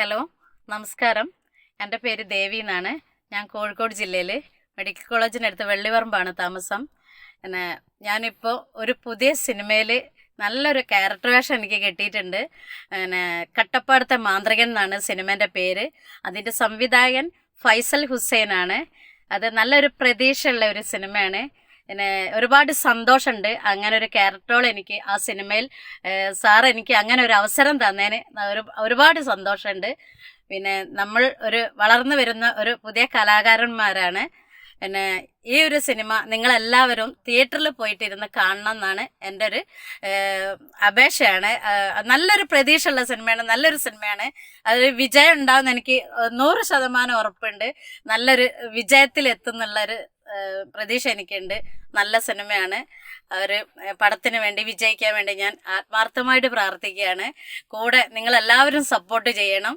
Hello, നമസ്കാരം. എൻ്റെ പേര് ദേവി എന്നാണ്. ഞാൻ കോഴിക്കോട് ജില്ലയിൽ മെഡിക്കൽ കോളേജിനടുത്ത് വെള്ളിപറമ്പാണ് താമസം. പിന്നെ ഞാനിപ്പോൾ ഒരു പുതിയ സിനിമയിൽ നല്ലൊരു ക്യാരക്ടർ വേഷം എനിക്ക് കിട്ടിയിട്ടുണ്ട്. പിന്നെ കട്ടപ്പാടത്തെ മാന്ത്രികൻ എന്നാണ് സിനിമേൻ്റെ പേര്. അതിൻ്റെ സംവിധായകൻ ഫൈസൽ ഹുസൈനാണ്. അത് നല്ലൊരു പ്രതീക്ഷയുള്ള ഒരു സിനിമയാണ്. പിന്നെ ഒരുപാട് സന്തോഷമുണ്ട് അങ്ങനെ ഒരു ക്യാരക്ടറോൾ എനിക്ക് ആ സിനിമയിൽ സാർ എനിക്ക് അങ്ങനെ ഒരു അവസരം തന്നതിന് ഒരുപാട് സന്തോഷമുണ്ട്. പിന്നെ നമ്മൾ വളർന്നു വരുന്ന ഒരു പുതിയ കലാകാരന്മാരാണ്. പിന്നെ ഈ ഒരു സിനിമ നിങ്ങളെല്ലാവരും തിയേറ്ററിൽ പോയിട്ടിരുന്ന് കാണണം എന്നാണ് എൻ്റെ ഒരു അപേക്ഷയാണ്. നല്ലൊരു പ്രതീക്ഷയുള്ള സിനിമയാണ്, നല്ലൊരു സിനിമയാണ്. അതൊരു വിജയം ഉണ്ടാകുമെന്ന് എനിക്ക് 100% ഉറപ്പുണ്ട്. നല്ലൊരു വിജയത്തിലെത്തുന്നുള്ളൊരു പ്രതീക്ഷ എനിക്കുണ്ട്. നല്ല സിനിമയാണ്. പടത്തിന് വേണ്ടി വിജയിക്കാൻ വേണ്ടി ഞാൻ ആത്മാർത്ഥമായിട്ട് പ്രാർത്ഥിക്കുകയാണ്. കൂടെ നിങ്ങളെല്ലാവരും സപ്പോർട്ട് ചെയ്യണം.